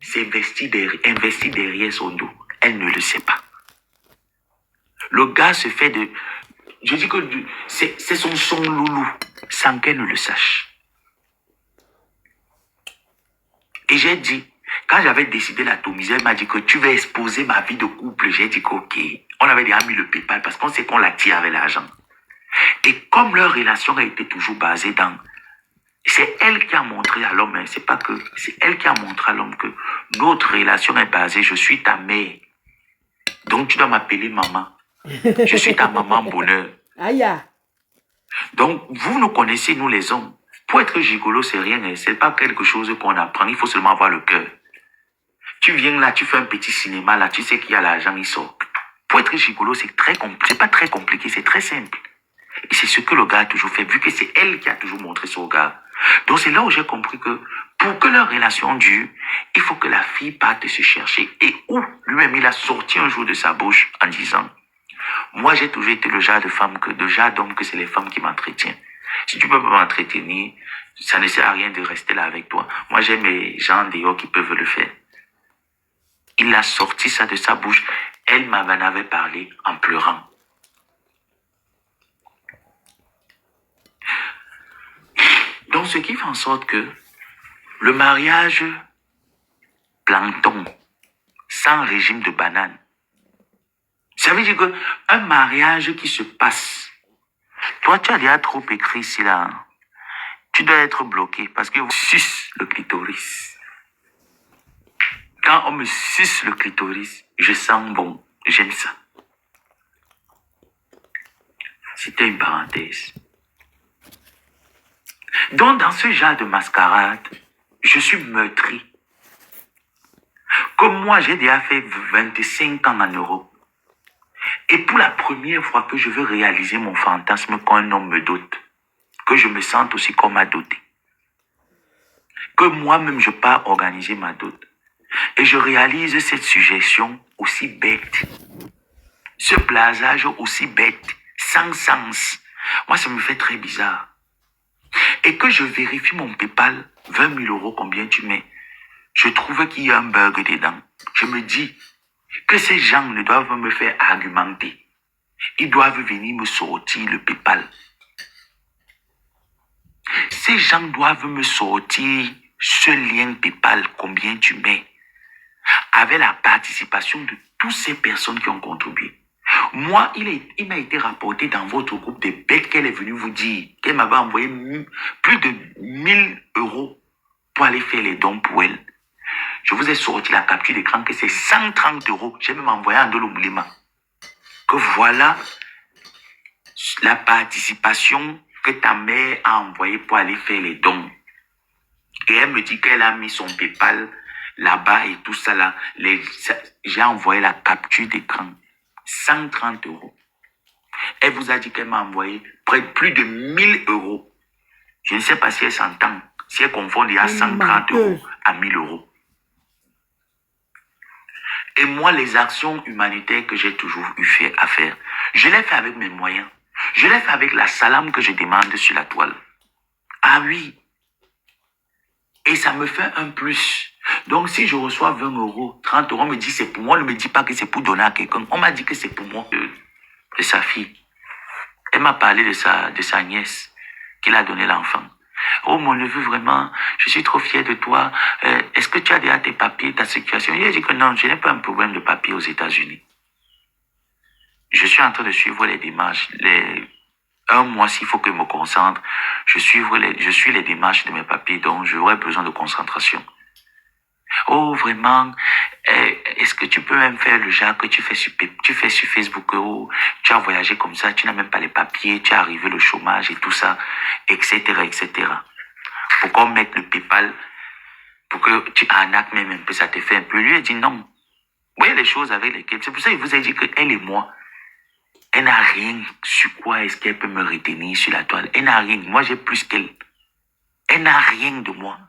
s'est investi derrière son dos. Elle ne le sait pas. Le gars se fait de... Je dis que c'est son loulou, sans qu'elle ne le sache. Et j'ai dit, quand j'avais décidé l'atomiser, elle m'a dit que tu vas exposer ma vie de couple. J'ai dit qu'ok. On avait déjà mis le PayPal parce qu'on sait qu'on l'attire avec l'argent. Et comme leur relation a été toujours basée dans... C'est elle qui a montré à l'homme, hein, c'est pas que... C'est elle qui a montré à l'homme que notre relation est basée, je suis ta mère. Donc tu dois m'appeler maman. Je suis ta maman bonheur. Aïe. Donc vous nous connaissez, nous les hommes. Pour être gigolo, c'est rien, hein, c'est pas quelque chose qu'on apprend, il faut seulement avoir le cœur. Tu viens là, tu fais un petit cinéma là, tu sais qu'il y a l'argent, il sort. Pour être gigolo, c'est pas très compliqué, c'est très simple. Et c'est ce que le gars a toujours fait, vu que c'est elle qui a toujours montré son gars. Donc c'est là où j'ai compris que pour que leur relation dure, il faut que la fille parte se chercher. Et où lui-même, il a sorti un jour de sa bouche en disant, moi j'ai toujours été le genre de femme d'homme que c'est les femmes qui m'entretiennent. Si tu peux pas m'entretenir, ça ne sert à rien de rester là avec toi. Moi j'ai mes gens dehors qui peuvent le faire. Il a sorti ça de sa bouche. Elle m'en avait parlé en pleurant. Donc, ce qui fait en sorte que le mariage plancton, sans régime de banane, ça veut dire qu'un mariage qui se passe, toi, tu as déjà trop écrit ici là, hein. Tu dois être bloqué parce que vous suce le clitoris. Quand on me suce le clitoris, je sens bon, j'aime ça. C'était une parenthèse. Donc, dans ce genre de mascarade, je suis meurtri. Comme moi, j'ai déjà fait 25 ans en Europe. Et pour la première fois que je veux réaliser mon fantasme quand un homme me dote, que je me sente aussi comme à doter, que moi-même je pars organiser ma dot, et je réalise cette suggestion aussi bête, ce blasage aussi bête, sans sens. Moi, ça me fait très bizarre. Et que je vérifie mon PayPal, 20 000 euros, combien tu mets? Je trouve qu'il y a un bug dedans. Je me dis que ces gens ne doivent me faire argumenter. Ils doivent venir me sortir le PayPal. Ces gens doivent me sortir ce lien PayPal, combien tu mets, avec la participation de toutes ces personnes qui ont contribué. Moi, il m'a été rapporté dans votre groupe des bêtes qu'elle est venue vous dire qu'elle m'avait envoyé plus de 1000 euros pour aller faire les dons pour elle. Je vous ai sorti la capture d'écran que c'est 130 euros. J'ai même envoyé un Ndolo Moulema. Que voilà la participation que ta mère a envoyée pour aller faire les dons. Et elle me dit qu'elle a mis son PayPal là-bas et tout ça là. J'ai envoyé la capture d'écran. 130 euros. Elle vous a dit qu'elle m'a envoyé plus de 1000 euros. Je ne sais pas si elle s'entend. Si elle confond déjà 130 euros à 1000 euros. Et moi, les actions humanitaires que j'ai toujours eu à faire, je l'ai fait avec mes moyens. Je l'ai fait avec la salame que je demande sur la toile. Ah oui. Et ça me fait un plus. Donc, si je reçois 20 euros, 30 euros, on me dit c'est pour moi. On ne me dit pas que c'est pour donner à quelqu'un. On m'a dit que c'est pour moi, de sa fille. Elle m'a parlé de sa nièce, qu'il a donné l'enfant. Oh, mon neveu, vraiment, je suis trop fier de toi. Est-ce que tu as déjà tes papiers, ta situation? Il a dit que non, je n'ai pas un problème de papier aux États-Unis. Je suis en train de suivre les démarches. Un mois, s'il faut que je me concentre, je suis les démarches de mes papiers, donc j'aurais besoin de concentration. Oh, vraiment, est-ce que tu peux même faire le genre que tu fais sur Facebook, oh, tu as voyagé comme ça, tu n'as même pas les papiers, tu as arrivé le chômage et tout ça, etc., etc. Pour qu'on mette le PayPal, pour que tu arnaques même un peu, ça te fait un peu. Lui, il dit non. Vous voyez les choses avec lesquelles, c'est pour ça qu'il vous a dit qu'elle et moi, elle n'a rien sur quoi est-ce qu'elle peut me retenir sur la toile. Elle n'a rien. Moi, j'ai plus qu'elle. Elle n'a rien de moi.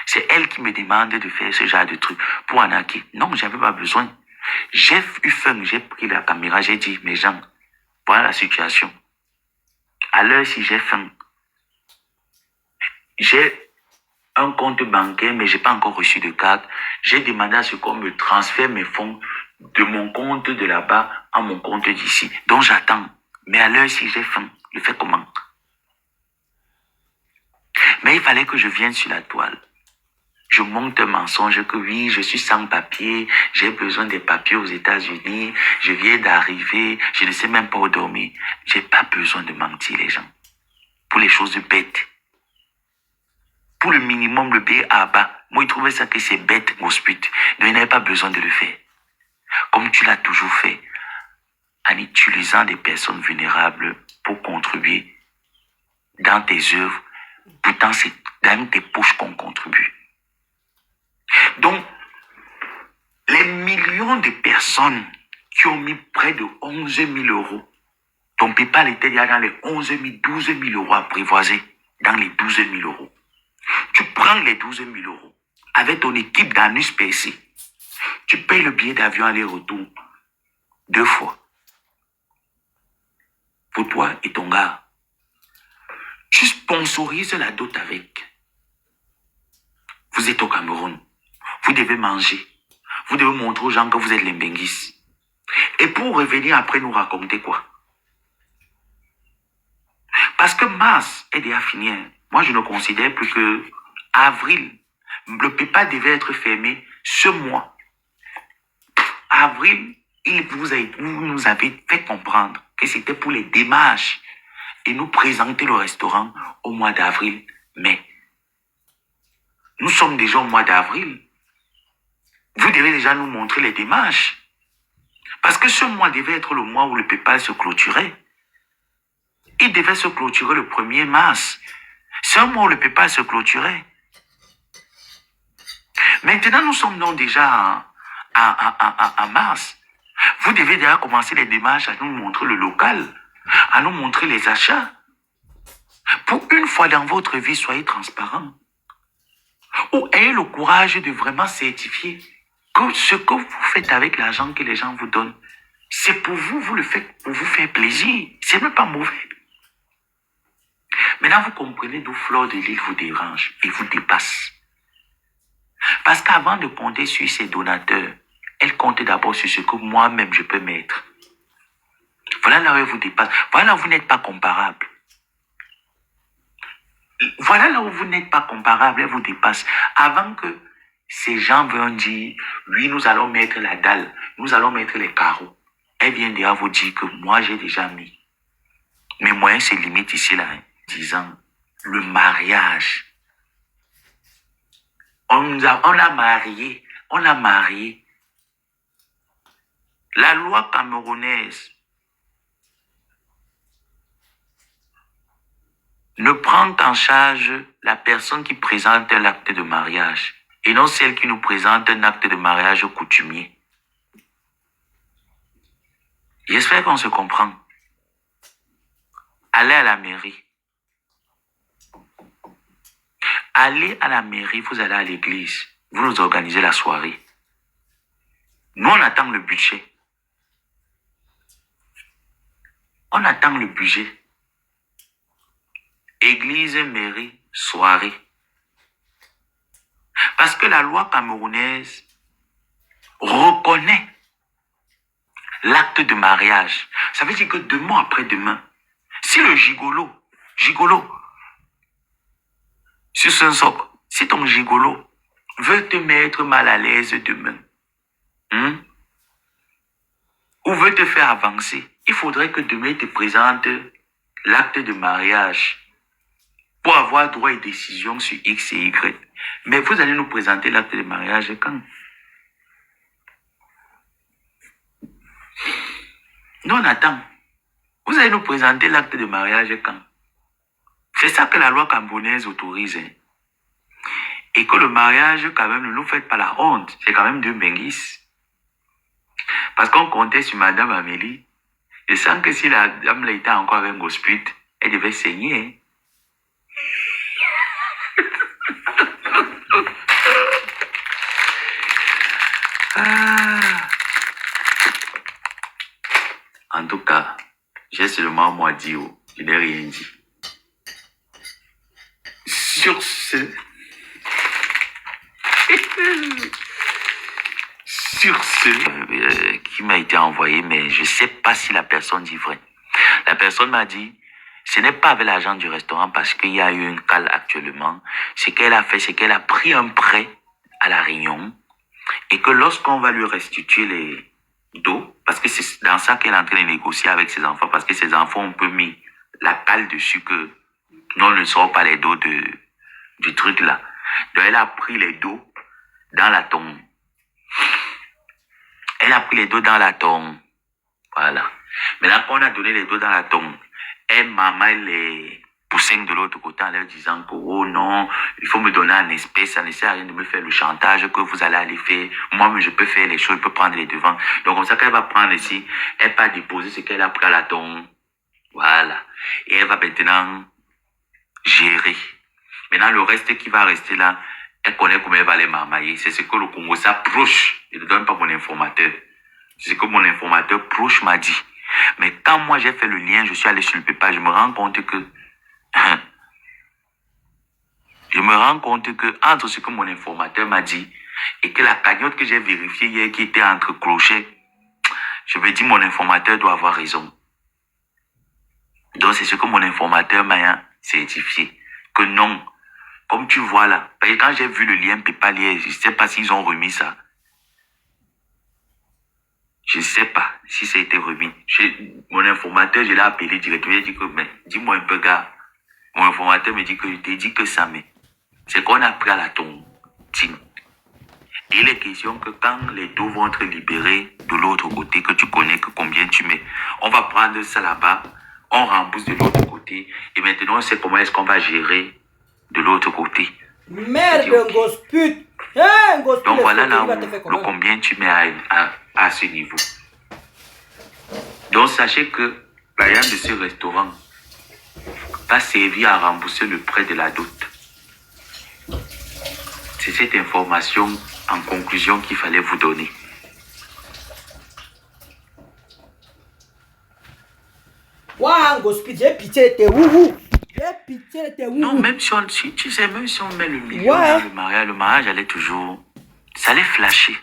C'est elle qui me demande de faire ce genre de truc pour arnaquer. Non, j'avais pas besoin. J'ai eu faim, j'ai pris la caméra, j'ai dit, mes gens, voilà la situation. À l'heure si j'ai faim, j'ai un compte bancaire, mais j'ai pas encore reçu de carte. J'ai demandé à ce qu'on me transfère mes fonds de mon compte de là-bas à mon compte d'ici. Donc j'attends. Mais à l'heure, si j'ai faim, je fais comment? Mais il fallait que je vienne sur la toile. Je monte un mensonge que oui, je suis sans papier, j'ai besoin des papiers aux États-Unis, je viens d'arriver, je ne sais même pas où dormir. J'ai pas besoin de mentir les gens. Pour les choses bêtes. Pour le minimum, le billet à bas. Moi, il trouvait ça que c'est bête, Gosput. Donc, il n'avait pas besoin de le faire. Comme tu l'as toujours fait, en utilisant des personnes vulnérables pour contribuer dans tes œuvres. Pourtant, c'est dans tes poches qu'on contribue. Donc, les millions de personnes qui ont mis près de 11 000 euros, ton PayPal était déjà dans les 11 000, 12 000 euros apprivoisés, dans les 12 000 euros. Tu prends les 12 000 euros avec ton équipe d'anus PC. Tu payes le billet d'avion aller-retour 2 fois. Pour toi et ton gars. Tu sponsorises la dot avec. Vous êtes au Cameroun. Vous devez manger. Vous devez montrer aux gens que vous êtes les Mbenguis. Et pour revenir après nous raconter quoi? Parce que mars est déjà fini. Moi, je ne considère plus que avril, le PayPal devait être fermé ce mois. Avril, vous nous avez fait comprendre que c'était pour les démarches et nous présenter le restaurant au mois d'avril. Mais nous sommes déjà au mois d'avril. Vous devez déjà nous montrer les démarches. Parce que ce mois devait être le mois où le PayPal se clôturait. Il devait se clôturer le 1er mars. C'est un mois où le PayPal se clôturait. Maintenant, nous sommes donc déjà en mars. Vous devez déjà commencer les démarches à nous montrer le local, à nous montrer les achats. Pour une fois dans votre vie, soyez transparent. Ou ayez le courage de vraiment certifier que ce que vous faites avec l'argent que les gens vous donnent, c'est pour vous, vous le faites pour vous faire plaisir. C'est même pas mauvais. Maintenant, vous comprenez d'où Fleur de Lys vous dérange et vous dépasse. Parce qu'avant de compter sur ses donateurs, elle compte d'abord sur ce que moi-même je peux mettre. Voilà là où elle vous dépasse. Voilà là où vous n'êtes pas comparable. Voilà là où vous n'êtes pas comparable, elle vous dépasse. Avant que ces gens viennent dire, oui, nous allons mettre la dalle, nous allons mettre les carreaux. Elle vient déjà vous dire que moi, j'ai déjà mis. Mes moyens se limitent ici, là, disant, le mariage. On a marié. La loi camerounaise ne prend en charge la personne qui présente l'acte de mariage et non celle qui nous présente un acte de mariage coutumier. J'espère qu'on se comprend. Allez à la mairie. Allez à la mairie, vous allez à l'église. Vous nous organisez la soirée. Nous, on attend le budget. On attend le budget. Église, mairie, soirée. Parce que la loi camerounaise reconnaît l'acte de mariage. Ça veut dire que demain après demain, si le gigolo, si ton gigolo veut te mettre mal à l'aise demain, ou veut te faire avancer, il faudrait que demain il te présente l'acte de mariage pour avoir droit et décision sur X et Y. Mais vous allez nous présenter l'acte de mariage quand? Nous, on attend. Vous allez nous présenter l'acte de mariage quand? C'est ça que la loi camerounaise autorise. Et que le mariage, quand même, ne nous faites pas la honte. C'est quand même deux Mbenguis. Parce qu'on comptait sur Madame Amélie. Je sens que si la dame là était encore avec Gosput, elle devait saigner. En tout cas, j'ai seulement moi dit, je n'ai rien dit. Sur ce, Sur ce qui m'a été envoyé, mais je ne sais pas si la personne dit vrai. La personne m'a dit, ce n'est pas avec l'argent du restaurant parce qu'il y a eu une cale actuellement. Ce qu'elle a fait, c'est qu'elle a pris un prêt à la Réunion et que lorsqu'on va lui restituer les dos, parce que c'est dans ça qu'elle est en train de négocier avec ses enfants, parce que ses enfants ont un peu mis la cale dessus que non, ne sort pas les dos du truc là. Donc elle a pris les dos dans la tombe. Elle a pris les dos dans la tombe. Voilà. Maintenant qu'on a donné les dos dans la tombe, elle m'a les poussé de l'autre côté en leur disant que oh non, il faut me donner un espèce, ça ne sert à rien de me faire le chantage que vous allez aller faire. Moi, je peux faire les choses, je peux prendre les devants. Donc comme ça qu'elle va prendre ici, elle va déposer ce qu'elle a pris à la tombe. Voilà. Et elle va maintenant gérer. Maintenant, le reste qui va rester là, elle connaît comment elle va les marmailler. C'est ce que le Congo s'approche. Je ne donne pas mon informateur. C'est ce que mon informateur proche m'a dit. Mais quand moi j'ai fait le lien, je suis allé sur le PayPal, je me rends compte que entre ce que mon informateur m'a dit et que la cagnotte que j'ai vérifiée hier qui était entre clochers, je me dis mon informateur doit avoir raison. Donc c'est ce que mon informateur m'a certifié. Que non, comme tu vois là, parce que quand j'ai vu le lien PayPal hier, je ne sais pas s'ils ont remis ça. Je ne sais pas si ça a été remis. Mon informateur, je l'ai appelé directement. Il a dit que, mais dis-moi un peu, gars. Mon informateur me dit que je t'ai dit que ça, mais c'est qu'on a pris à la tombe. Et il est question que quand les dos vont être libérés de l'autre côté, que tu connais que combien tu mets, on va prendre ça là-bas, on rembourse de l'autre côté, et maintenant on sait comment est-ce qu'on va gérer de l'autre côté. Merde, un gosse pute. Hein, gosse pute. Donc voilà là où le combien tu mets à ce niveau. Donc sachez que l'ayant de ce restaurant va servir à rembourser le prêt de la dot. C'est cette information en conclusion qu'il fallait vous donner. Waouh, gosse pute, j'ai pitié, t'es où? J'ai pitié, t'es où? Non, même si on met le million dans le mariage allait toujours... Ça allait flasher.